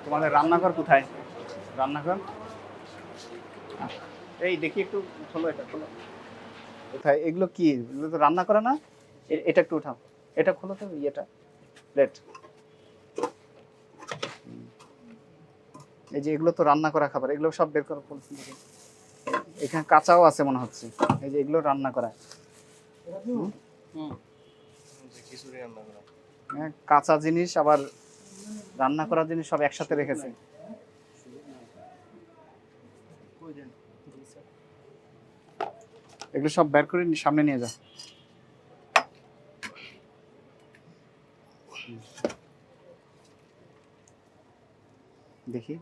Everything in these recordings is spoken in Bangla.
তোমাদের রান্নাঘর কোথায়? রান্নাঘর এই দেখি একটু খোলো, এটা খোলো। কোথায় এগুলো? কি এগুলো তো রান্না করে না? এটা একটু উঠাও, এটা খোলো তো, ইয়েটা প্লেট। এই যে এগুলো তো রান্না করা খাবার, এগুলো সব বের করে বলছি। এখানে কাঁচাও আছে মনে হচ্ছে, এই যে এগুলো রান্না করা। হ্যাঁ, কাঁচা জিনিস আবার রান্না করা জিনিস সব একসাথে রেখেছে। এগুলো সব বের করে সামনে নিয়ে যাও। দেখি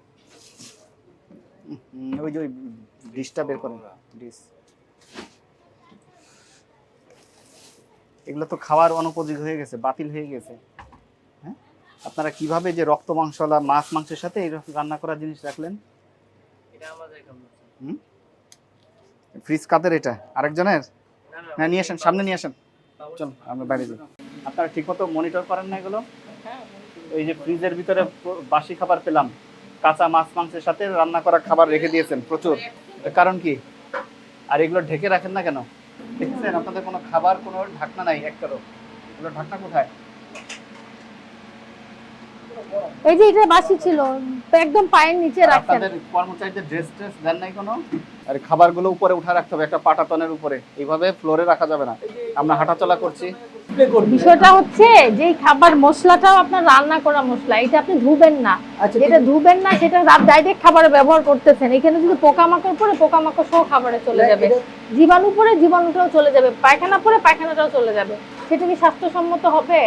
ওই যে ডিশটা বের করেন, ডিশ। এগুলো তো খাওয়ার অনুপযোগী হয়ে গেছে, বাতিল হয়ে গেছে। হ্যাঁ, আপনারা কিভাবে যে রক্ত মাংসলা মাছ মাংসের সাথে এই রান্না করা জিনিস রাখলেন? ফ্রিজ কাদের? এটা আরেকজনের? হ্যাঁ, নিয়ে আসেন, সামনে নিয়ে আসেন। চল আমরা বাইরে যাই। আপনারা ঠিকমতো মনিটর করেন না এগুলো? এই যে ফ্রিজের ভিতরে বাসি খাবার পেলাম, কাঁচা মাছ মাংসের সাথে রান্না করা খাবার রেখে দিয়েছেন প্রচুর। কারণ কি? আর এগুলো ঢেকে রাখেন না কেন? দেখছেন আপনাদের কোনো খাবার কোনো ঢাকনা নাই একটারও। এগুলো ঢাকনা কোথায়? এই যে এটা বাসি ছিল, একদম পায়ের নিচে রাখছেন। আপনাদের কর্মচারীদের ড্রেস দেন নাই কোনো? আর খাবারগুলো উপরে উঠা রাখতে হবে একটা পাটাতনের উপরে, এইভাবে ফ্লোরে রাখা যাবে না। আমরা হাঁটাচলা করছি। বিষয়টা হচ্ছে যে খাবার মশলাটাও আপনার রান্না করা মশলা, এটা আপনি ধুবেন না। যেটা ধুবেন না সেটা ডাইরেক্ট খাবারে ব্যবহার করতেছেন। এখানে যদি পোকামাকড় পড়ে, পোকামাকড় সহ খাবারে চলে যাবে। জীবাণু পড়ে, জীবাণুটাও চলে যাবে। পায়খানা পড়ে, পায়খানাটাও চলে যাবে। সেটা কি স্বাস্থ্যসম্মত হবে?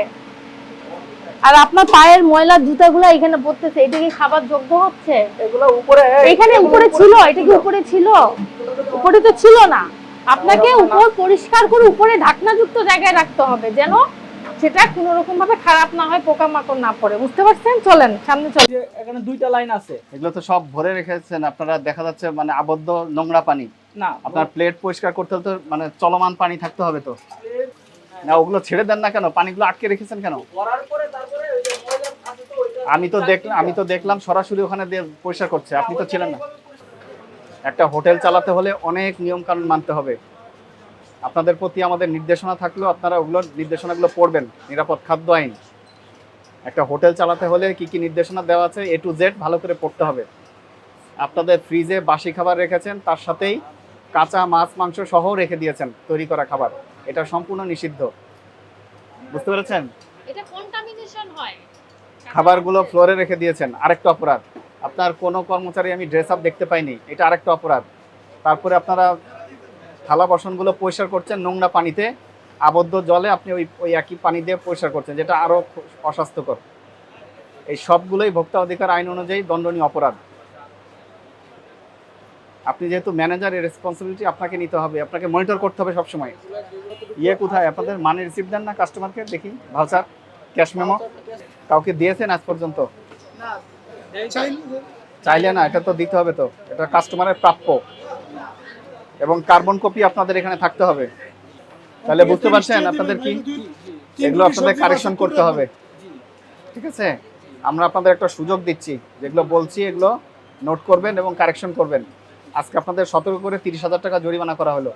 আর আপনার পায়ের ময়লা জুতাগুলো এখানে পড়তেছে, এটা কি খাবার যোগ্য হচ্ছে? এগুলো উপরে, এখানে উপরে ছিল, এটা কি উপরে ছিল? উপরে তো ছিল না। আপনাকে উপর পরিষ্কার করে উপরে ঢাকনাযুক্ত জায়গায় রাখতে হবে, যেন সেটা কোনো রকম ভাবে খারাপ না হয়, পোকামাকড় না পড়ে। বুঝতে পারছেন? চলেন সামনে চলেন। এখানে দুইটা লাইন আছে। এগুলো তো সব ভরে রেখেছেন আপনারা, দেখা যাচ্ছে মানে আবদ্ধ নোংরা পানি। না, আপনার প্লেট পরিষ্কার করতে হলে তো মানে চলমান পানি থাকতে হবে তো। না, ওগুলো ছেড়ে দেন না কেন? পানিগুলো আটকে রেখেছেন কেন? করার পরে তারপরে ওই যে ময়লা আছে তো ওইটা আমি তো দেখলাম সরাসরি ওখানে দিয়ে পরিষ্কার করছে, আপনি তো ছিলেন না। একটা হোটেল চালাতে হলে অনেক নিয়ম কানুন মানতে হবে। আপনাদের প্রতি আমাদের নির্দেশনা থাকলেও আপনারা ওগুলো নির্দেশনাগুলো পড়বেন। নিরাপদ খাদ্য আইন, একটা হোটেল চালাতে হলে কি কি নির্দেশনা দেওয়া আছে A to Z ভালো করে পড়তে হবে। আপনাদের ফ্রিজে বাসি খাবার রেখেছেন, তার সাথেই কাঁচা মাছ মাংস সহ রেখে দিয়েছেন তৈরি করা খাবার, এটা সম্পূর্ণ নিষিদ্ধ। বুঝতে পেরেছেন? এটা কন্টামিনেশন হয়। খাবারগুলো ফ্লোরে রেখে দিয়েছেন, আরেকটা অপরাধ। আপনার কোনো কর্মচারী আমি ড্রেস আপ দেখতে পাইনি, এটা আরেকটা অপরাধ। তারপরে আপনারা থালা বাসনগুলো পরিষ্কার করছেন নোংরা পানিতে, আবদ্ধ জলে আপনি ওই একই পানি দিয়ে পরিষ্কার করছেন, যেটা আরও অস্বাস্থ্যকর। এই সবগুলোই ভোক্তা অধিকার আইন অনুযায়ী দণ্ডনীয় অপরাধ। আপনি যেহেতু ম্যানেজার, এর রেসপন্সিবিলিটি আপনাকে নিতে হবে, আপনাকে মনিটর করতে হবে সবসময়। কোথায় আপনাদের? মানি রিসিভ দেন না কাস্টমারকে? দেখি ভাউচার, ক্যাশ মেমো কাউকে দিয়েছেন আজ পর্যন্ত? চাইলে না, এটা তো দিতে হবে তো, এটা কাস্টমারের প্রাপ্য। এবং কার্বন কপি আপনাদের এখানে থাকতে হবে। তাহলে বুঝতে পারছেন আপনাদের কি এগুলো আপনাদের কারেকশন করতে হবে। ঠিক আছে, আমরা আপনাদের একটা সুযোগ দিচ্ছি, যেগুলো বলছি এগুলো নোট করবেন এবং কারেকশন করবেন। আজকে আপনাদের সতর্ক করে 30,000 টাকা জরিমানা করা হলো।